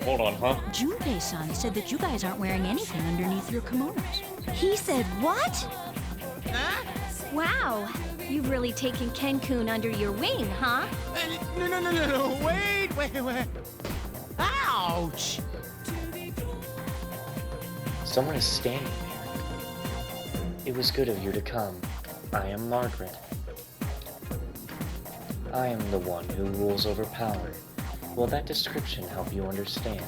Hold on, huh? Junpei-san said that you guys aren't wearing anything underneath your kimonos. He said what? Huh? Wow, you've really taken Ken-kun under your wing, huh? No. Wait. Ouch! Someone is standing there. It was good of you to come. I am Margaret. I am the one who rules over power. Will that description help you understand?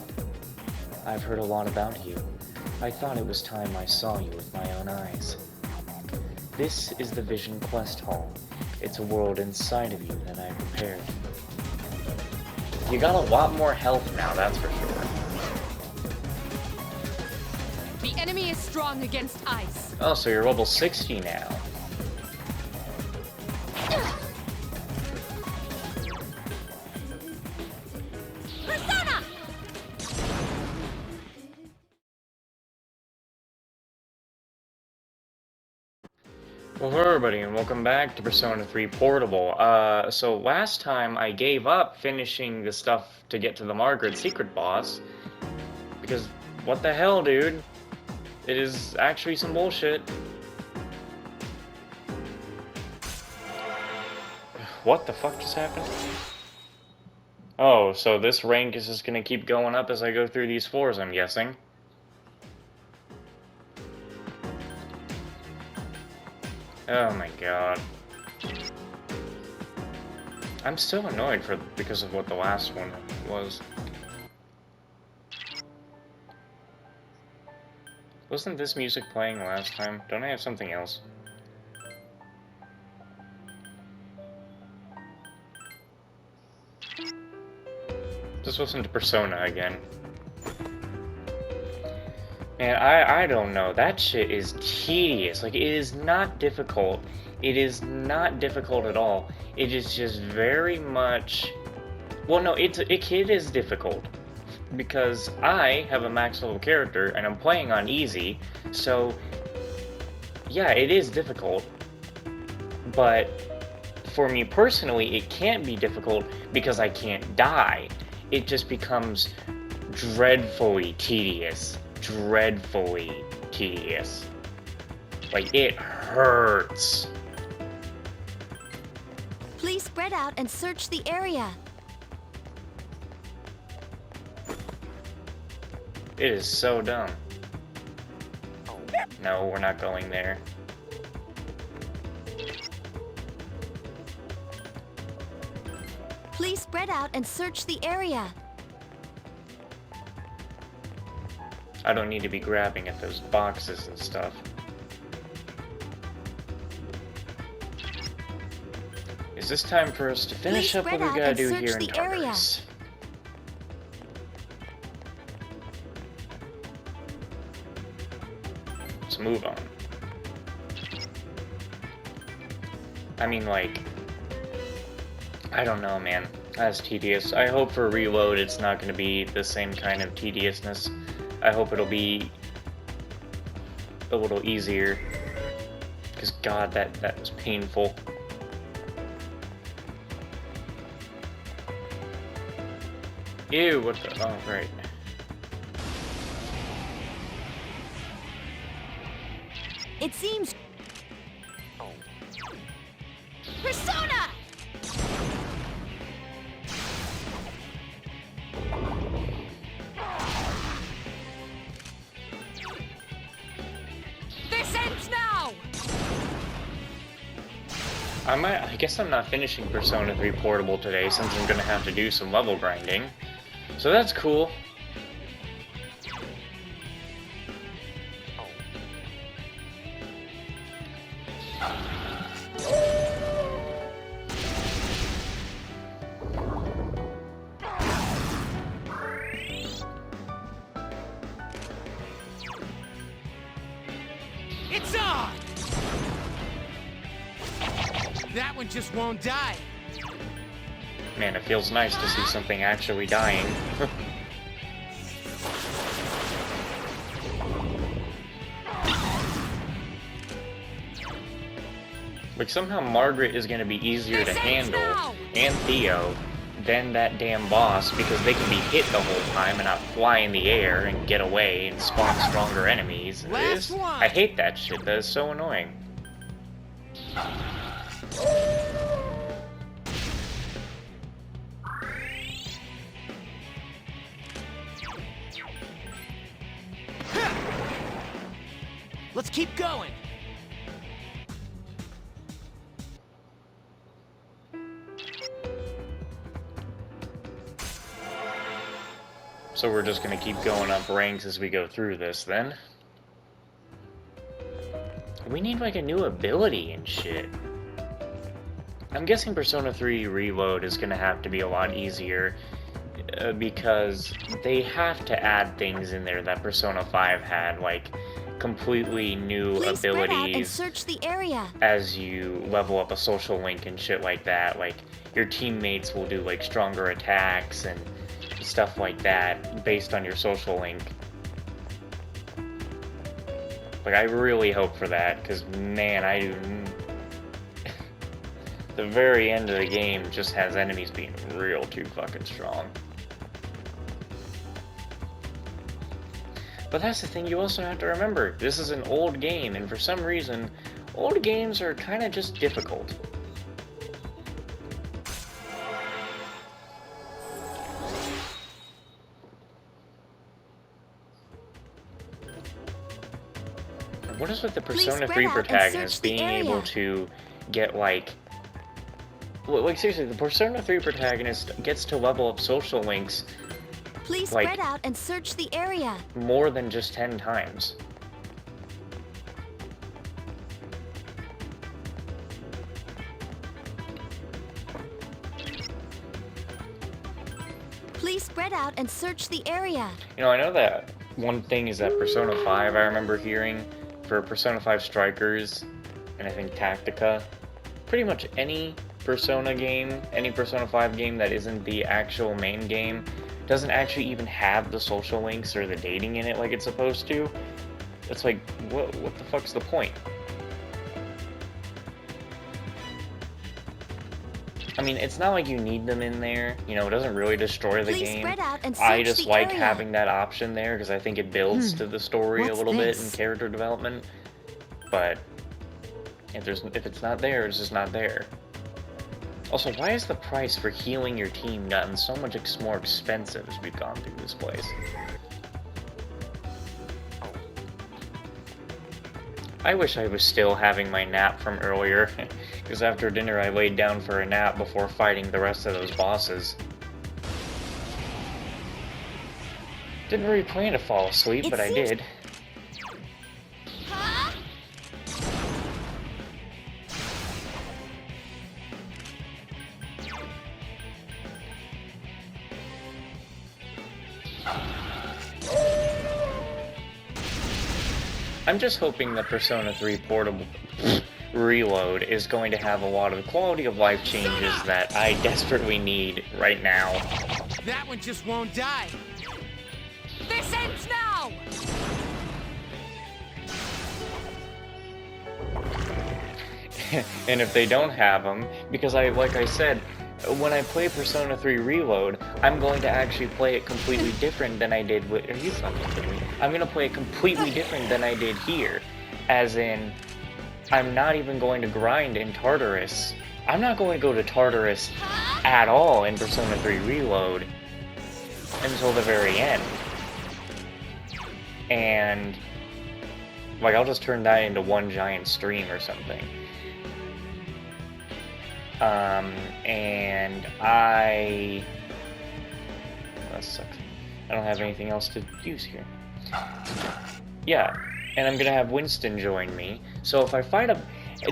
I've heard a lot about you. I thought it was time I saw you with my own eyes. This is the Vision Quest Hall. It's a world inside of you that I prepared. You got a lot more health now, that's for sure. The enemy is strong against ice. Oh, so you're level 60 now. Persona! Well, hello everybody, and welcome back to Persona 3 Portable. So last time I gave up finishing the stuff to get to the Margaret secret boss, because what the hell, dude? It is actually some bullshit. What the fuck just happened? Oh, so this rank is just gonna keep going up as I go through these floors, I'm guessing. Oh my god. I'm still annoyed because of what the last one was. Wasn't this music playing last time? Don't I have something else? Just listen to Persona again. Man, I don't know. That shit is tedious. Like, it is not difficult. It is not difficult at all. It is just very much... Well, no, it is difficult. Because I have a max level character, and I'm playing on easy, so... Yeah, it is difficult. But for me personally, it can't be difficult because I can't die. It just becomes dreadfully tedious. Dreadfully tedious. Like, it hurts. Please spread out and search the area. It is so dumb. No, we're not going there. Please spread out and search the area. I don't need to be grabbing at those boxes and stuff. Is this time for us to finish up what we gotta do here in Tartarus? Let's move on. I mean, like... I don't know, man. That's tedious. I hope for Reload it's not gonna be the same kind of tediousness. I hope it'll be a little easier. Because god, that was painful. Ew, what the... Oh, right. It seems... Persona! This ends now! I guess I'm not finishing Persona 3 Portable today since I'm gonna have to do some level grinding. So that's cool. It's on! That one just won't die. Man, it feels nice to see something actually dying. Like, somehow Margaret is gonna be easier to handle, and Theo, than that damn boss because they can be hit the whole time and not fly in the air and get away and spawn stronger enemies. Last one. I hate that shit. That is so annoying. Let's keep going. So we're just gonna keep going up ranks as we go through this, then. We need, like, a new ability and shit. I'm guessing Persona 3 Reload is gonna have to be a lot easier, because they have to add things in there that Persona 5 had, like completely new Please spread out and abilities search the area. as you level up a social link and shit like that. Like, your teammates will do, like, stronger attacks and stuff like that based on your social link. Like, I really hope for that, because, man, I do... the very end of the game just has enemies being real too fucking strong. But that's the thing you also have to remember. This is an old game, and for some reason, old games are kind of just difficult. What is with the Persona 3 protagonist being able to get, like... Like, seriously, the Persona 3 protagonist gets to level up social links... Please like, spread out and search the area. more than just 10 times. Please spread out and search the area. You know, I know that one thing is that Persona 5, I remember hearing, for Persona 5 Strikers, and I think Tactica, pretty much any Persona game, any Persona 5 game that isn't the actual main game, doesn't actually even have the social links or the dating in it like it's supposed to. It's like, what the fuck's the point? I mean, it's not like you need them in there, you know, it doesn't really destroy the Please game. spread out and I search just the like area. having that option there because I think it builds to the story a What's little bit in this? character development. But if it's not there, it's just not there. Also, why is the price for healing your team gotten so much more expensive as we've gone through this place? I wish I was still having my nap from earlier, because after dinner I laid down for a nap before fighting the rest of those bosses. Didn't really plan to fall asleep, but I did. I'm just hoping that Persona 3 Portable Reload is going to have a lot of quality of life changes that I desperately need right now. That one just won't die. This ends now! And if they don't have them, because like I said, when I play Persona 3 Reload, I'm going to actually play it completely different than I did with... Are you fucking kidding me? I'm going to play it completely different than I did here. As in, I'm not even going to grind in Tartarus. I'm not going to go to Tartarus at all in Persona 3 Reload until the very end. And, like, I'll just turn that into one giant stream or something. And that sucks. I don't have anything else to use here. Yeah, and I'm gonna have Winston join me, so if I fight a...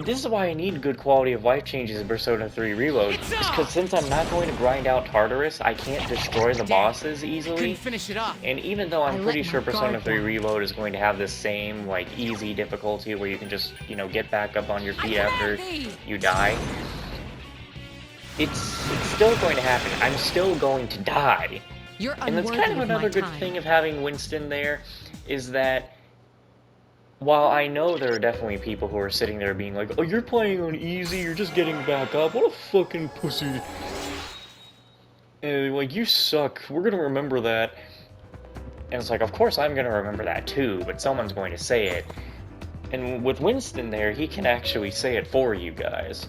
This is why I need good quality of life changes in Persona 3 Reload, because since I'm not going to grind out Tartarus, I can't destroy the bosses easily. Couldn't finish it off. And even though I'm pretty let sure my Persona guard 3 down. Reload is going to have the same, like, easy difficulty where you can just, you know, get back up on your feet after you die, it's still going to happen. I'm still going to die. You're And that's unworthy kind of of my another good time. thing of having Winston there, is that while I know there are definitely people who are sitting there being like, oh, you're playing on easy, you're just getting back up, what a fucking pussy. like, you suck, we're gonna remember that. And it's like, of course I'm gonna remember that too, but someone's going to say it. And with Winston there, he can actually say it for you guys.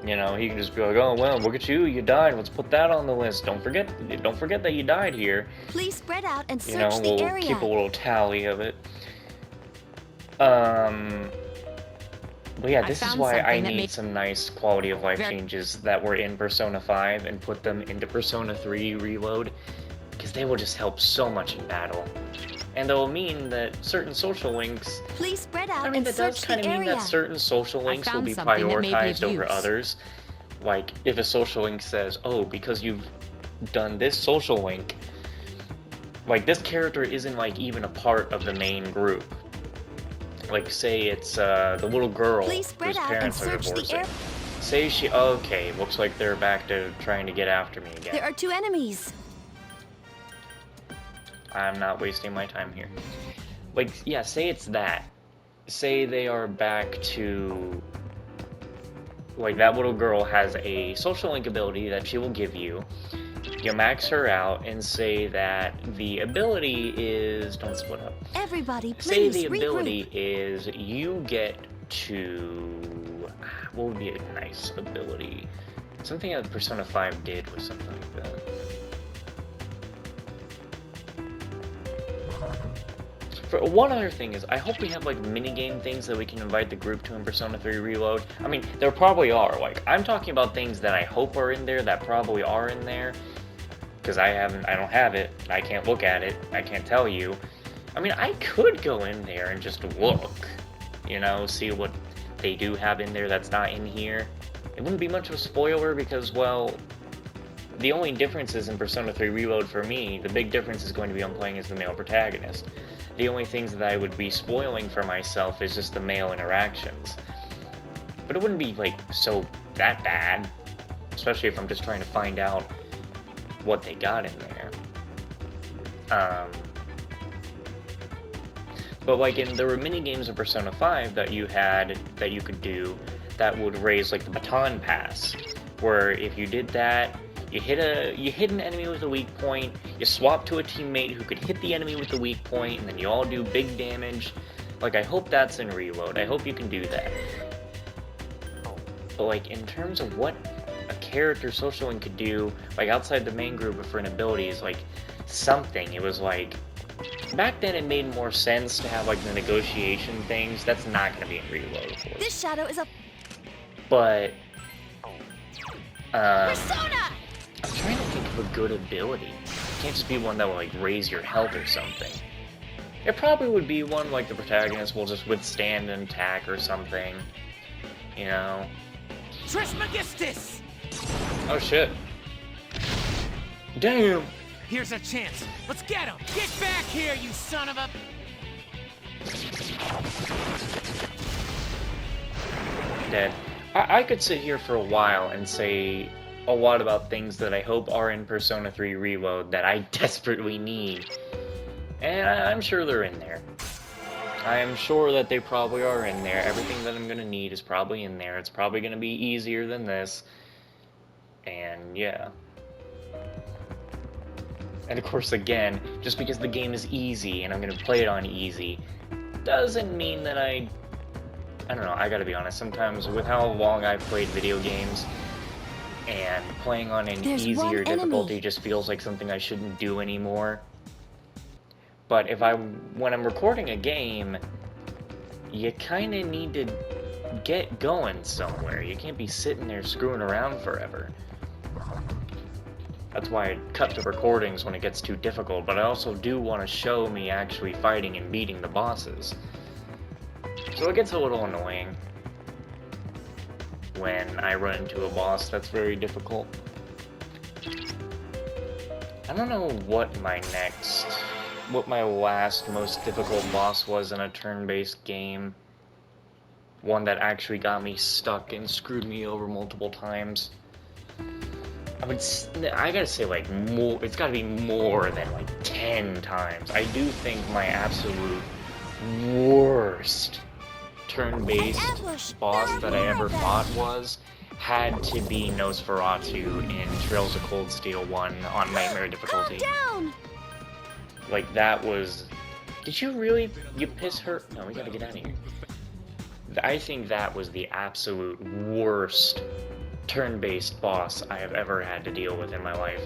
You know, he can just be like, oh, well, look at you, you died, let's put that on the list. Don't forget that you died here. Please spread out and search You know, the we'll area. keep a little tally of it. But yeah, this is why I need some nice quality of life changes that were in Persona 5 and put them into Persona 3 Reload, because they will just help so much in battle. And they'll mean that certain social links... Please spread out I mean, and that search does kind the of mean area. that certain social links will be prioritized over others. Like, if a social link says, oh, because you've done this social link, like, this character isn't, like, even a part of the main group. Like, say it's the little girl whose parents are divorcing. Say she... Okay, looks like they're back to trying to get after me again. There are 2 enemies. I'm not wasting my time here. Like, yeah, say it's that. Say they are back to... Like, that little girl has a social link ability that she will give you. You max her out and say that the ability is... Don't split up. Everybody, please say the ability regroup. is you get to... What would be a nice ability? Something that Persona 5 did was something like that. For one other thing is, I hope we have, like, minigame things that we can invite the group to in Persona 3 Reload. I mean, there probably are. Like, I'm talking about things that I hope are in there that probably are in there. Because I don't have it. I can't look at it. I can't tell you. I mean, I could go in there and just look. You know, see what they do have in there that's not in here. It wouldn't be much of a spoiler because, well... The only differences in Persona 3 Reload for me, the big difference is going to be on playing as the male protagonist. The only things that I would be spoiling for myself is just the male interactions. But it wouldn't be, like, so that bad. Especially if I'm just trying to find out what they got in there. But, like, there were mini-games in Persona 5 that you could do that would raise, like, the baton pass. Where if you did that, you hit an enemy with a weak point, you swap to a teammate who could hit the enemy with the weak point, and then you all do big damage. Like, I hope that's in Reload. I hope you can do that. But, like, in terms of what a character social link could do, like, outside the main group for an ability is, like, something. It was, like... Back then, it made more sense to have, like, the negotiation things. That's not going to be in Reload, of course. This shadow is a... But... Persona! I'm trying to think of a good ability. It can't just be one that will, like, raise your health or something. It probably would be one like the protagonist will just withstand an attack or something. You know? Trismegistus! Oh shit. Damn! Here's a chance. Let's get him! Get back here, you son of a... Dead. I could sit here for a while and say a lot about things that I hope are in Persona 3 Reload that I desperately need. And I'm sure they're in there. I am sure that they probably are in there. Everything that I'm gonna need is probably in there. It's probably gonna be easier than this. And yeah. And of course, again, just because the game is easy and I'm gonna play it on easy, doesn't mean that I don't know, I gotta be honest, sometimes with how long I've played video games, and playing on an easier difficulty just feels like something I shouldn't do anymore. But when I'm recording a game, you kinda need to get going somewhere. You can't be sitting there screwing around forever. That's why I cut the recordings when it gets too difficult, but I also do want to show me actually fighting and beating the bosses. So it gets a little annoying when I run into a boss that's very difficult. I don't know what my last most difficult boss was in a turn-based game. One that actually got me stuck and screwed me over multiple times. I gotta say, like, more, it's gotta be more than, like, 10 times. I do think my absolute worst turn-based boss that I ever fought was had to be Nosferatu in Trails of Cold Steel 1 on Nightmare difficulty. Calm down! Like, that was... Did you really... You piss her? No, we gotta get out of here. I think that was the absolute worst turn-based boss I have ever had to deal with in my life.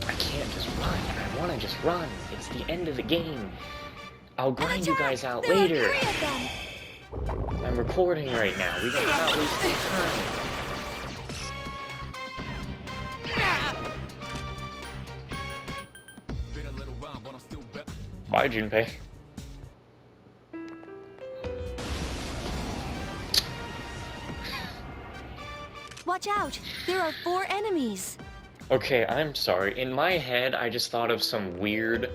I can't just run. I want to just run. It's the end of the game. I'll grind you guys out later. I'm recording right now. We gotta not waste any time. Bye, Junpei. Watch out! There are 4 enemies. Okay, I'm sorry. In my head, I just thought of some weird,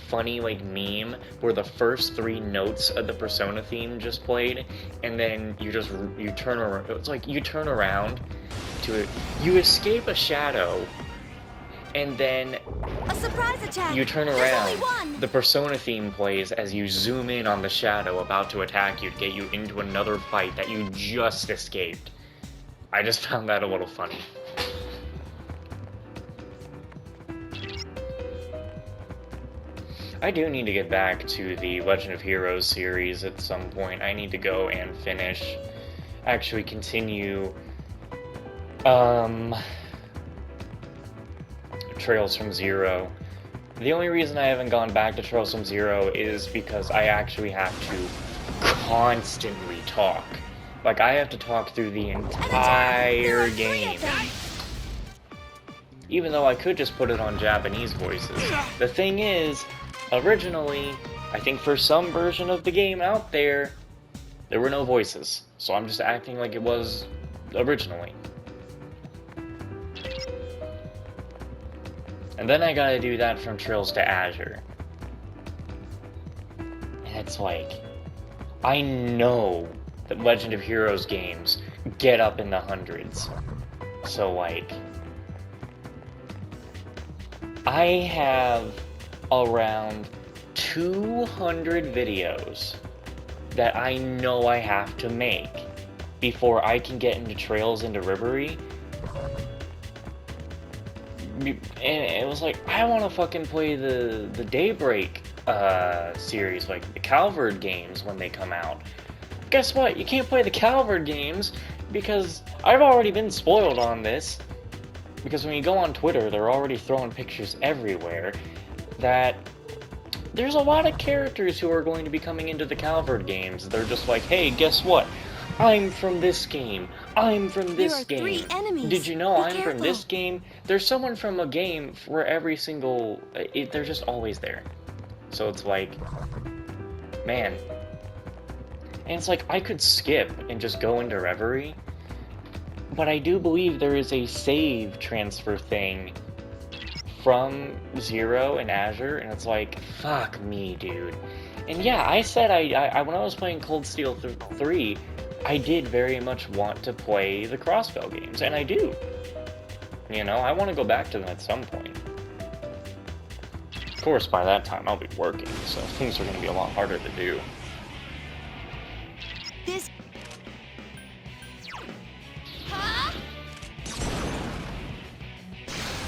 funny, like, meme where the first 3 notes of the Persona theme just played, and then you turn around. It's like you turn around to it. You escape a shadow, and then A surprise attack! you turn There's around. only one. The Persona theme plays as you zoom in on the shadow about to attack you to get you into another fight that you just escaped. I just found that a little funny. I do need to get back to the Legend of Heroes series at some point. I need to go and finish, actually continue, Trails from Zero. The only reason I haven't gone back to Trails from Zero is because I actually have to constantly talk. Like, I have to talk through the entire game. Even though I could just put it on Japanese voices. The thing is, originally, I think for some version of the game out there, there were no voices. So I'm just acting like it was originally. And then I gotta do that from Trails to Azure. And it's like, I know that Legend of Heroes games get up in the hundreds. So, like, I have around 200 videos that I know I have to make before I can get into Trails into Rivery. And it was like, I want to fucking play the Daybreak series, like the Calvard games when they come out. Guess what? You can't play the Calvard games because I've already been spoiled on this. Because when you go on Twitter, they're already throwing pictures everywhere that there's a lot of characters who are going to be coming into the Calvard games. They're just like, hey, guess what? I'm from this game. I'm from this game. There are 3 enemies. Did you know Be I'm careful. from this game? There's someone from a game for every single... they're just always there. So it's like... Man. And it's like, I could skip and just go into Reverie. But I do believe there is a save transfer thing from Zero and Azure, and it's like, fuck me, dude. And yeah, I said I when I was playing Cold Steel 3, I did very much want to play the Crossbell games, and I do. You know, I want to go back to them at some point. Of course, by that time, I'll be working, so things are going to be a lot harder to do. This...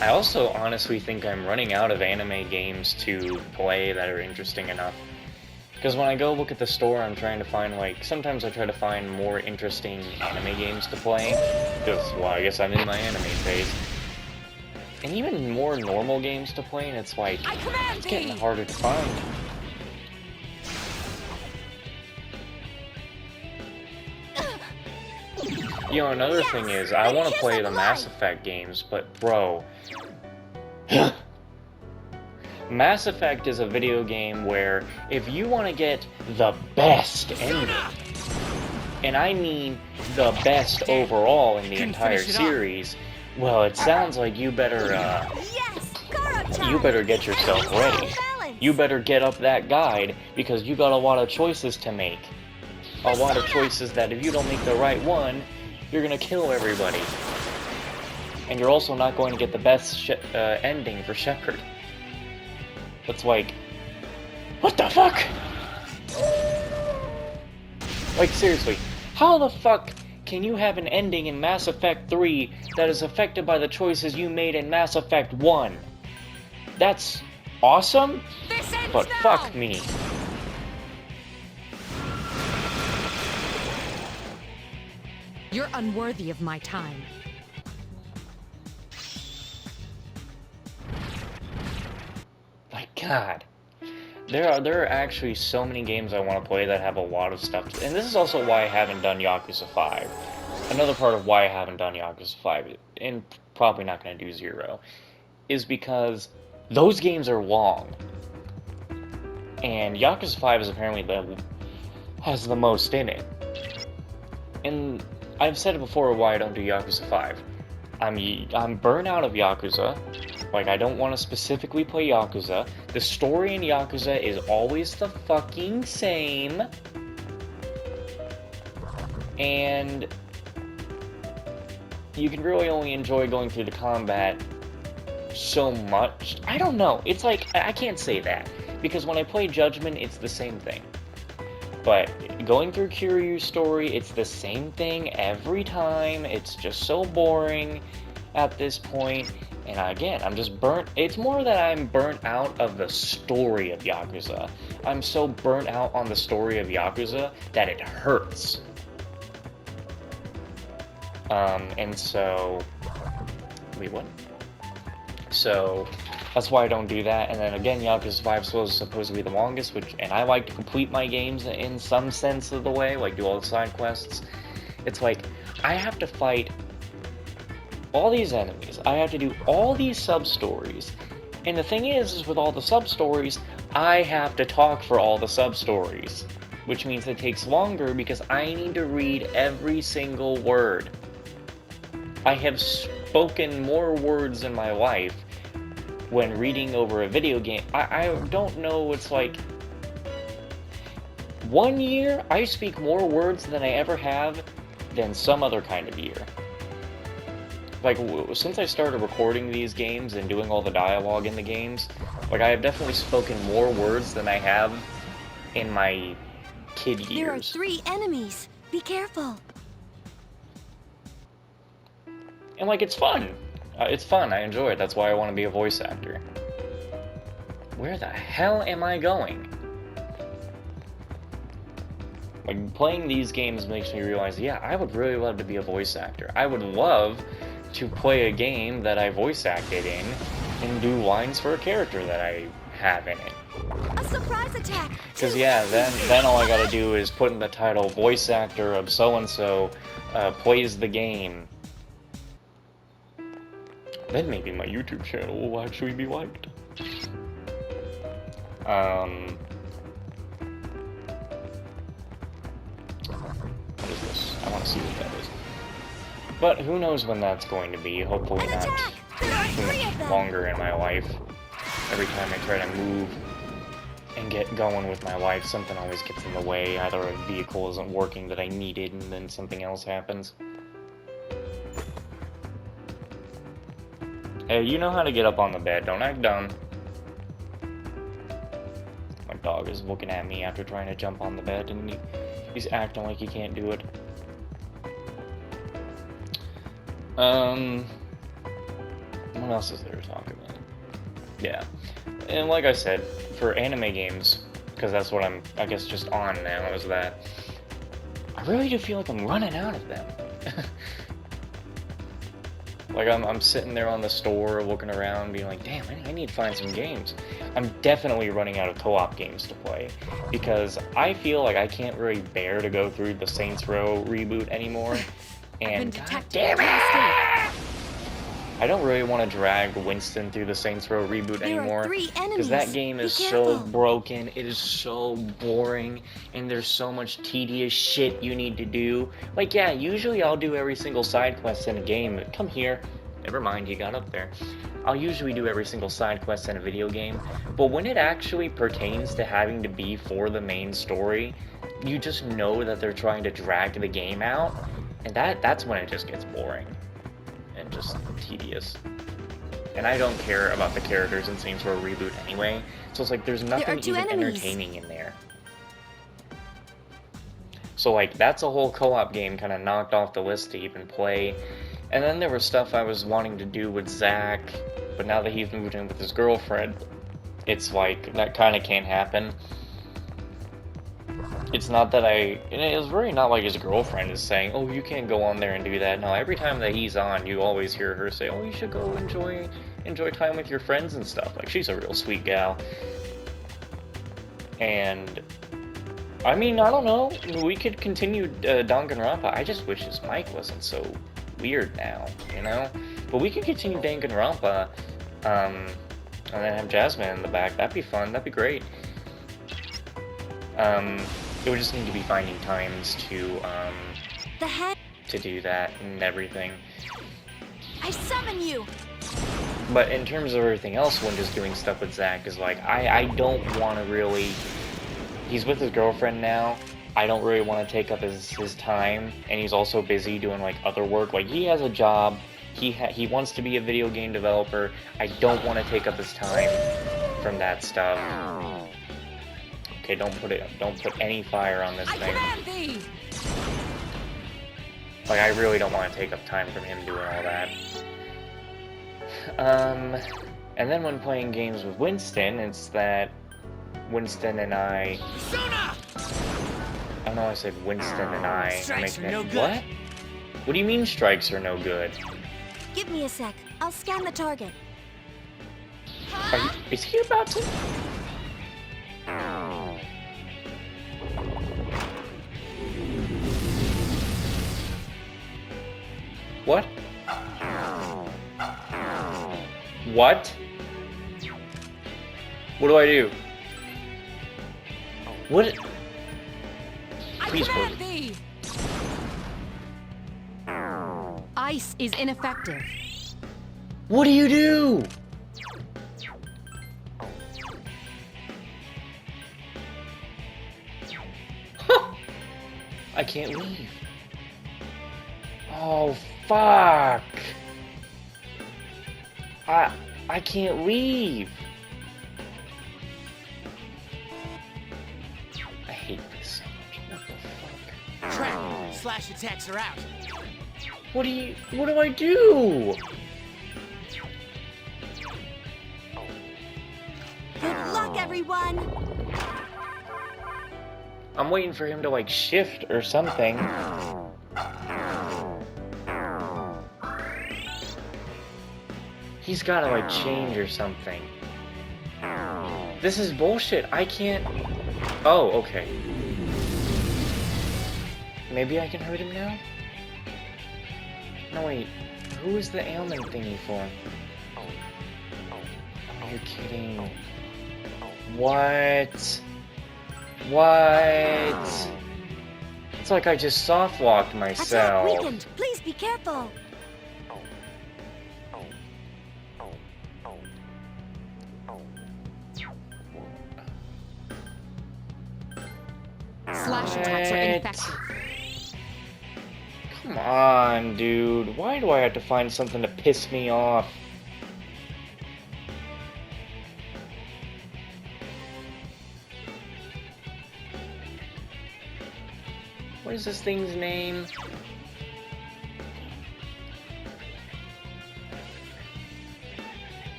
I also honestly think I'm running out of anime games to play that are interesting enough. Because when I go look at the store, I'm trying to find, like, sometimes I try to find more interesting anime games to play. Because, well, I guess I'm in my anime phase. And even more normal games to play, and it's like, it's getting harder to find. You know, another thing is, I want to play the Mass Effect games, but bro... Mass Effect is a video game where, if you want to get the best ending, and I mean the best overall in the entire series, well, it sounds like you better, you better get yourself ready. You better get up that guide, because you got a lot of choices to make. A lot of choices that if you don't make the right one, you're gonna kill everybody. And you're also not going to get the best ending for Shepard. It's like, what the fuck? Like, seriously, How the fuck can you have an ending in Mass Effect 3 that is affected by the choices you made in Mass Effect 1? That's awesome, This ends but now! fuck me. You're unworthy of my time. My god. There are actually so many games I want to play that have a lot of stuff to, and this is also why I haven't done Yakuza 5. Another part of why I haven't done Yakuza 5, and probably not going to do 0, is because those games are long. And Yakuza 5 is apparently has the most in it. And I've said it before why I don't do Yakuza 5. I'm burnt out of Yakuza. Like, I don't want to specifically play Yakuza. The story in Yakuza is always the fucking same. And you can really only enjoy going through the combat so much. I don't know. It's like, I can't say that. Because when I play Judgment, it's the same thing. But going through Kiryu's story, it's the same thing every time. It's just so boring at this point. And again, I'm just burnt. It's more that I'm burnt out of the story of Yakuza. I'm so burnt out on the story of Yakuza that it hurts. And so... Wait, what? So... That's why I don't do that, and then again, Yakuza 5 was supposed to be the longest, and I like to complete my games in some sense of the way, like do all the side quests. It's like, I have to fight all these enemies, I have to do all these sub-stories, and the thing is with all the sub-stories, I have to talk for all the sub-stories, which means it takes longer because I need to read every single word. I have spoken more words in my life when reading over a video game. I don't know, it's like... 1 year, I speak more words than I ever have than some other kind of year. Like, since I started recording these games and doing all the dialogue in the games, like, I have definitely spoken more words than I have in my kid years. There are 3 enemies. Be careful. And, like, it's fun. It's fun, I enjoy it, that's why I want to be a voice actor. Where the hell am I going? Like, playing these games makes me realize, yeah, I would really love to be a voice actor. I would love to play a game that I voice acted in and do lines for a character that I have in it. A surprise attack. Because, yeah, then all I gotta do is put in the title, voice actor of so-and-so plays the game. Then maybe my YouTube channel will actually be liked. What is this? I want to see what that is. But who knows when that's going to be. Hopefully not too much longer in my life. Every time I try to move and get going with my life, something always gets in the way. Either a vehicle isn't working that I needed, and then something else happens. Hey, you know how to get up on the bed, don't act dumb. My dog is looking at me after trying to jump on the bed, and he's acting like he can't do it. What else is there to talk about? Yeah. And like I said, for anime games, because that's what I'm, I guess, just on now, is that I really do feel like I'm running out of them. Like, I'm sitting there on the store, looking around, being like, damn, I need to find some games. I'm definitely running out of co-op games to play, because I feel like I can't really bear to go through the Saints Row reboot anymore, and god damn it! I don't really want to drag Winston through the Saints Row reboot anymore, because that game is so broken, it is so boring, and there's so much tedious shit you need to do. Like, yeah, usually I'll do every single side quest in a game. Come here. Never mind, you got up there. I'll usually do every single side quest in a video game, but when it actually pertains to having to be for the main story, you just know that they're trying to drag the game out, and that's when it just gets boring. And just tedious. And I don't care about the characters in Saints Row Reboot anyway, so it's like there's nothing even entertaining in there. So like that's a whole co-op game kind of knocked off the list to even play. And then there was stuff I was wanting to do with Zach, but now that he's moved in with his girlfriend, it's like that kind of can't happen. It's not that it's really not like his girlfriend is saying, oh, you can't go on there and do that. No, every time that he's on, you always hear her say, oh, you should go enjoy time with your friends and stuff. Like, she's a real sweet gal. And, I mean, I don't know, we could continue Danganronpa. I just wish his mic wasn't so weird now, you know? But we could continue Danganronpa, and then have Jasmine in the back. That'd be fun, that'd be great. It would just need to be finding times to do that and everything. I summon you! But in terms of everything else, when just doing stuff with Zach is like, I don't want to really... He's with his girlfriend now. I don't really want to take up his time, and he's also busy doing like other work. Like, he has a job. He wants to be a video game developer. I don't want to take up his time from that stuff. Okay, don't put any fire on this thing. Command thee! Like, I really don't want to take up time from him doing all that. And then when playing games with Winston, it's that Winston and I... Persona! I know I said Winston and I. Strikes are no good. What? What do you mean strikes are no good? Give me a sec. I'll scan the target. Is he about to... What? What? What do I do? What? Please Command hold. thee! Ice is ineffective. What do you do? Huh. I can't leave. Oh, fuck. I can't leave. I hate this so much. What the fuck? Trap! Slash attacks are out. What do I do? Good luck, everyone! I'm waiting for him to like shift or something. He's gotta like change or something. This is bullshit. I can't... Oh, okay. Maybe I can hurt him now? No, wait. Who is the ailment thingy for? Oh, you're kidding. What? What? It's like I just soft-locked Attack myself. weakened! Please be careful! Slash attacks are ineffective. Come on, dude. Why do I have to find something to piss me off? What is this thing's name?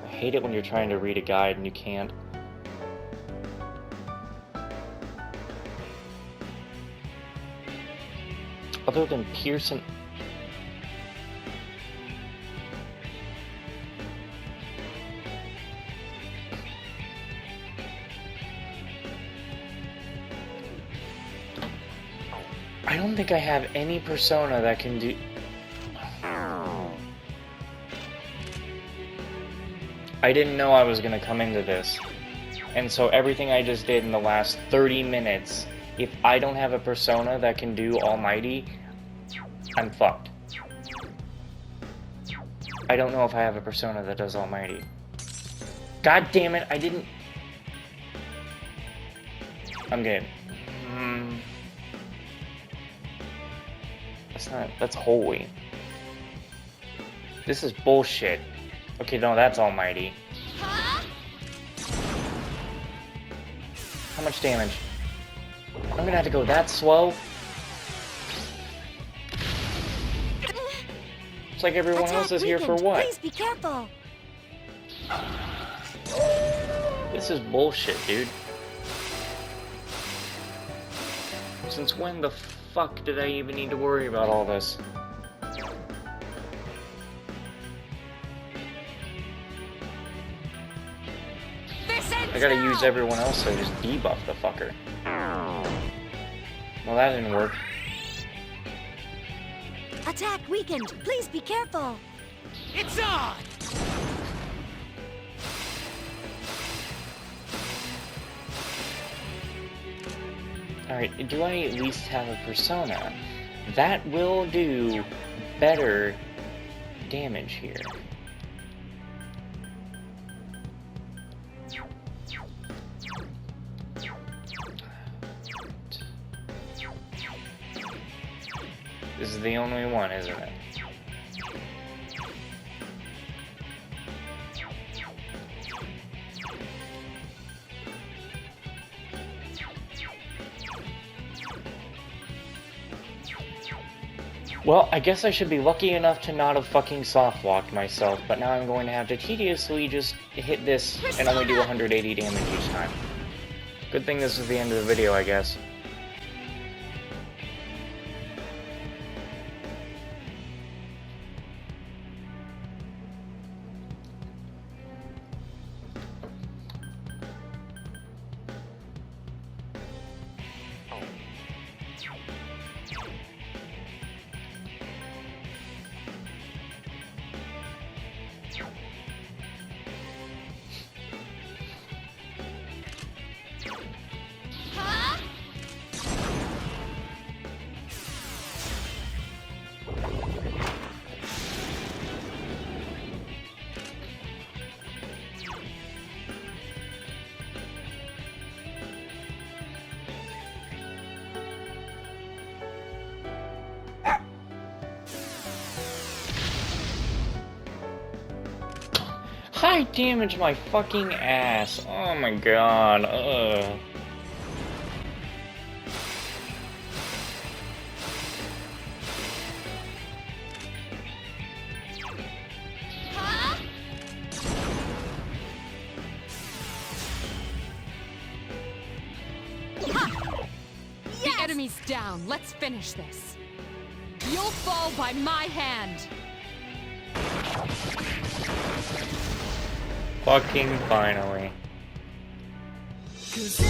I hate it when you're trying to read a guide and you can't. Other than Pearson... I don't think I have any persona that can do... I didn't know I was gonna come into this. And so everything I just did in the last 30 minutes, if I don't have a persona that can do Almighty, I'm fucked. I don't know if I have a persona that does Almighty. God damn it, I didn't... I'm good. That's not... That's holy. This is bullshit. Okay, no, that's almighty. How much damage? I'm gonna have to go that slow? It's like everyone else is here for what? Please be careful. This is bullshit, dude. Since when the fuck did I even need to worry about all this? I gotta use everyone else to just debuff the fucker. Well, that didn't work. Attack weakened. Please be careful. It's on! Alright, do I at least have a persona? That will do better damage here. This is the only one, isn't it? Well, I guess I should be lucky enough to not have fucking soft-locked myself, but now I'm going to have to tediously just hit this and only do 180 damage each time. Good thing this is the end of the video, I guess. High damage my fucking ass. Oh my god. Ugh. The enemy's down. Let's finish this. You'll fall by my hand. Fucking finally. 'Cause